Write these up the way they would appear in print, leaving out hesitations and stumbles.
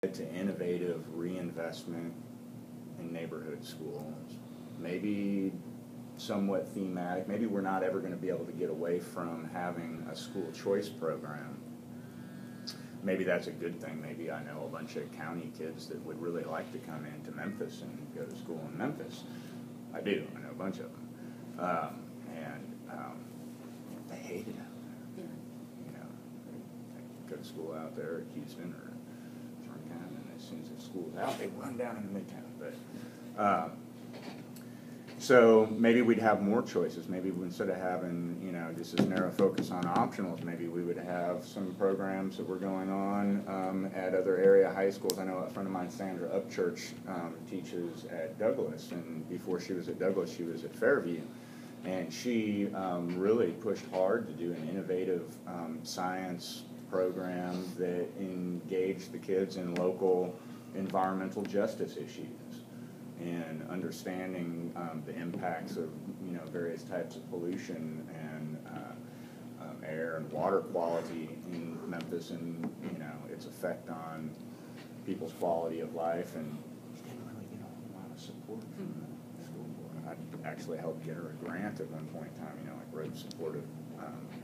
to innovative reinvestment in neighborhood schools, maybe somewhat thematic. Maybe we're not ever going to be able to get away from having a school choice program. Maybe that's a good thing. Maybe I know a bunch of county kids that would really like to come into Memphis and go to school in Memphis. I do. I know a bunch of them. They hate it out there. Yeah. You know, they go to school out there at Houston or Jordan, and as soon as the school's out, they run down into Midtown. But so maybe we'd have more choices. Maybe instead of having, you know, just this narrow focus on optionals, maybe we would have some programs that were going on at other area high schools. I know a friend of mine, Sandra Upchurch, teaches at Douglas, and before she was at Douglas, she was at Fairview. And she really pushed hard to do an innovative science program that engaged the kids in local environmental justice issues and understanding the impacts of, you know, various types of pollution and air and water quality in Memphis, and, you know, its effect on people's quality of life. And she didn't really get a whole lot of support from the school board. I actually helped get her a grant at one point in time, you know, like wrote supportive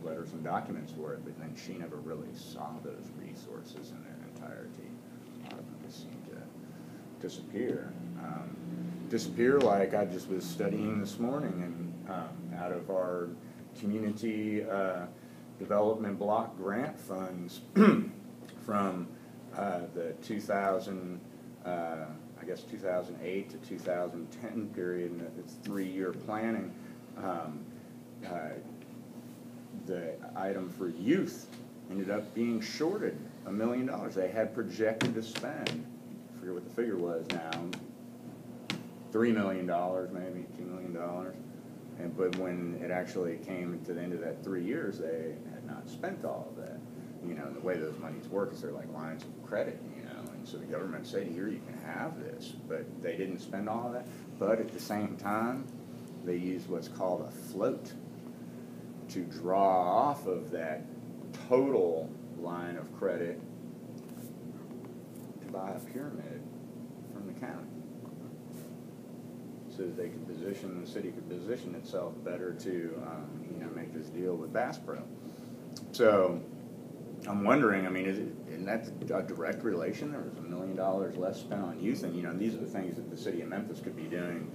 letters and documents for it, but then she never really saw those resources in their entirety. A lot of them just seemed to disappear like I just was studying this morning, and out of our community development block grant funds from the 2008 to 2010 period, and it's 3-year planning. The item for youth ended up being shorted $1 million. They had projected to spend, I forget what the figure was now, $3 million, maybe $2 million. But when it actually came to the end of that 3 years, they had not spent all of that. You know, and the way those monies work is they're like lines of credit, you know, and so the government said, here, you can have this, but they didn't spend all of that. But at the same time, they used what's called a float to draw off of that total line of credit to buy a pyramid from the county, so that they could the city could position itself better to, you know, make this deal with Bass Pro. So I'm wondering, I mean, isn't that a direct relation? There was $1 million less spent on youth, and, you know, these are the things that the city of Memphis could be doing,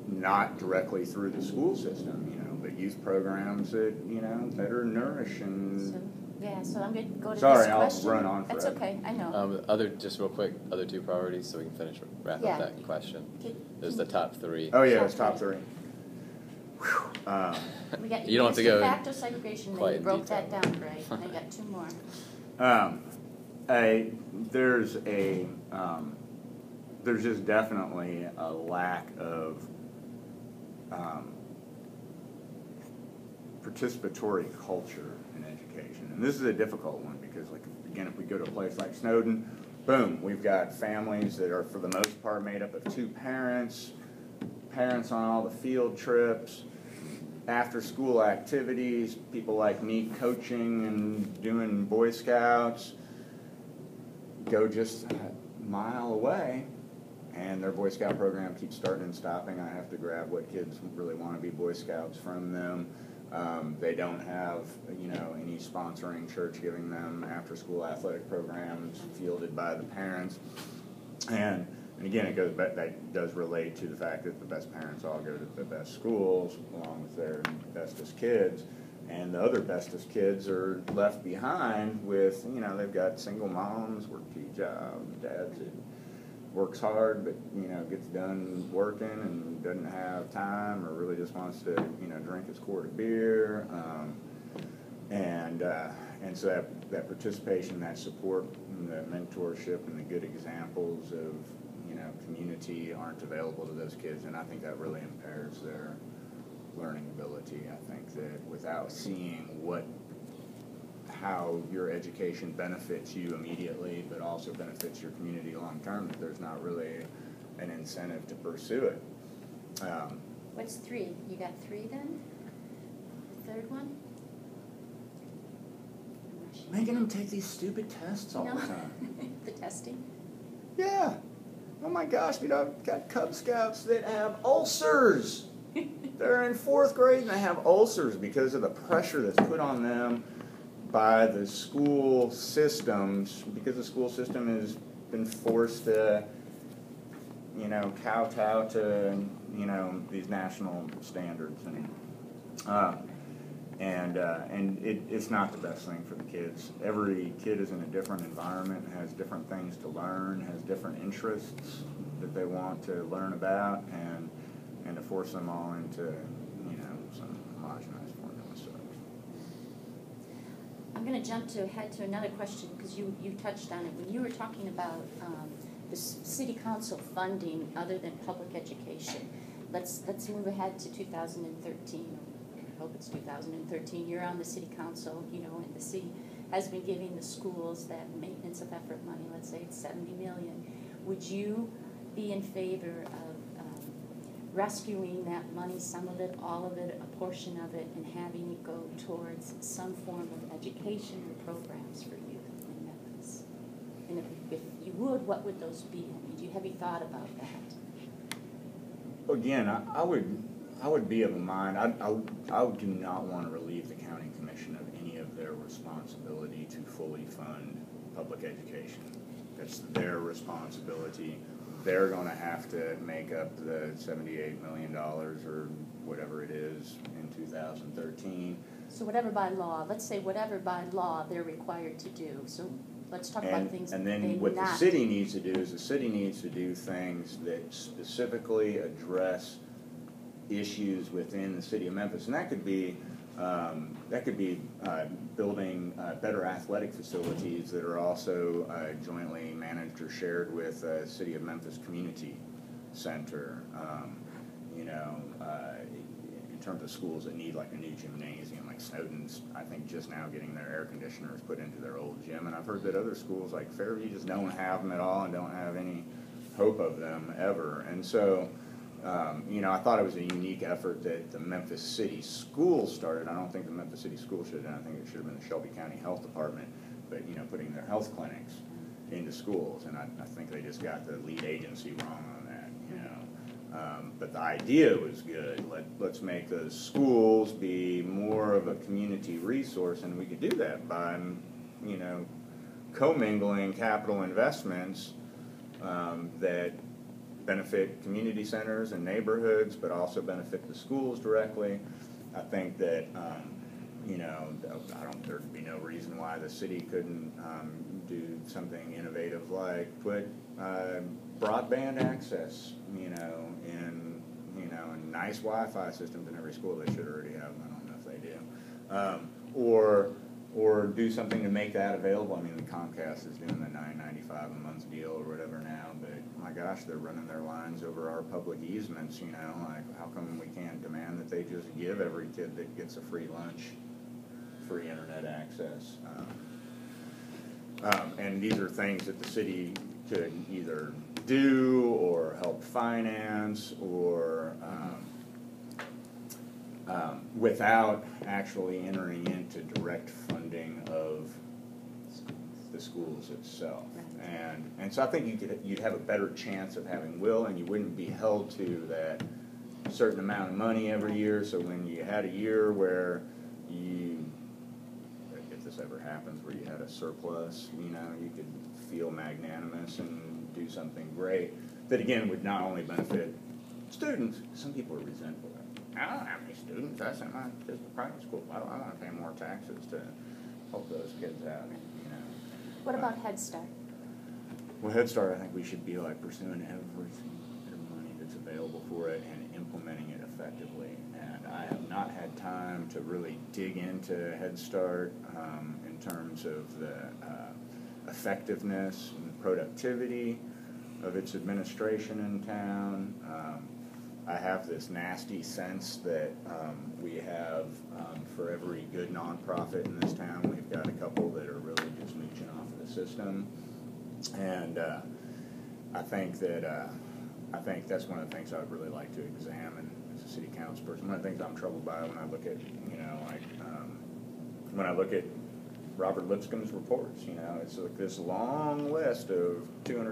not directly through the school system, you know, but youth programs that, you know, better nourish and. So I'm going to go to Sorry, this question. I'll run on forever. That's okay, I know. Just real quick, other two priorities so we can wrap up that question. There's the top three. Oh yeah, it's top three. We got you don't have to go de facto segregation, then you broke that down, right? And I got two more. There's just definitely a lack of participatory culture in education. And this is a difficult one because, like, again, if we go to a place like Snowden, boom, we've got families that are, for the most part, made up of two parents on all the field trips, after-school activities, people like me coaching and doing Boy Scouts, go just a mile away, and their Boy Scout program keeps starting and stopping. I have to grab what kids really want to be Boy Scouts from them. They don't have, you know, any sponsoring church giving them after-school athletic programs fielded by the parents. And again, that does relate to the fact that the best parents all go to the best schools along with their bestest kids. And the other bestest kids are left behind with, you know, they've got single moms, work 2 jobs, dads that works hard but, you know, gets done working and doesn't have time or really just wants to, you know, drink his quart of beer. And so that participation, that support, and the mentorship and the good examples of, you know, community aren't available to those kids, and I think that really impairs their learning ability. I think that without seeing how your education benefits you immediately, but also benefits your community long term, that there's not really an incentive to pursue it. What's 3? You got 3 then? The third one? I'm not sure. making them take these stupid tests all the time. The testing? Yeah. Oh my gosh, I've got Cub Scouts that have ulcers. They're in 4th grade and they have ulcers because of the pressure that's put on them by the school systems, because the school system has been forced to, kowtow to, these national standards. And it's not the best thing for the kids. Every kid is in a different environment, has different things to learn, has different interests that they want to learn about, and to force them all into, some homogenized formula. So I'm going to jump ahead to another question because you touched on it. When you were talking about the city council funding other than public education, let's move ahead to 2013. I hope it's 2013. You're on the city council, and the city has been giving the schools that maintenance of effort money. Let's say it's $70 million. Would you be in favor of rescuing that money, some of it, all of it, a portion of it, and having it go towards some form of education or programs for youth in Memphis? And if you would, what would those be? Have you thought about that? Again, I would be of a mind. I do not want to relieve the county commission of any of their responsibility to fully fund public education. That's their responsibility. They're going to have to make up the $78 million or whatever it is in 2013. So whatever by law, let's say whatever by law they're required to do. So let's talk about things that and then what the city needs to do is the city needs to do things that specifically address issues within the city of Memphis, and that could be building better athletic facilities that are also jointly managed or shared with City of Memphis Community Center. In terms of schools that need like a new gymnasium, like Snowden's, I think just now getting their air conditioners put into their old gym, and I've heard that other schools like Fairview just don't have them at all and don't have any hope of them ever. And so, I thought it was a unique effort that the Memphis City Schools started. I don't think the Memphis City Schools should have done. I think it should have been the Shelby County Health Department, but putting their health clinics into schools, and I think they just got the lead agency wrong on that. But the idea was good. Let's make those schools be more of a community resource, and we could do that by, commingling capital investments that benefit community centers and neighborhoods, but also benefit the schools directly. I think that, there'd be no reason why the city couldn't do something innovative like put broadband access, in nice Wi-Fi systems in every school. They should already have them. I don't know if they do. Or do something to make that available. I mean, the Comcast is doing the $9.95 a month deal or whatever now, but my gosh, they're running their lines over our public easements, like how come we can't demand that they just give every kid that gets a free lunch free internet access? And these are things that the city could either do or help finance or without actually entering into direct funding of the schools itself. And so I think you'd have a better chance of having will, and you wouldn't be held to that certain amount of money every year. So when you had a year where if this ever happens, where you had a surplus, you could feel magnanimous and do something great that again would not only benefit students. Some people are resentful. I don't have any students. I sent my kids to private school. I want to pay more taxes to help those kids out. What about Head Start? Well, Head Start, I think we should be like pursuing every bit of money that's available for it and implementing it effectively. And I have not had time to really dig into Head Start in terms of the effectiveness and productivity of its administration in town. I have this nasty sense that we have, for every good nonprofit in this town, we've got a couple that are really just mooching off of the system. And I think that's one of the things I would really like to examine as a city council person. One of the things I'm troubled by when I look at, when I look at Robert Lipscomb's reports, you know, it's like this long list of 200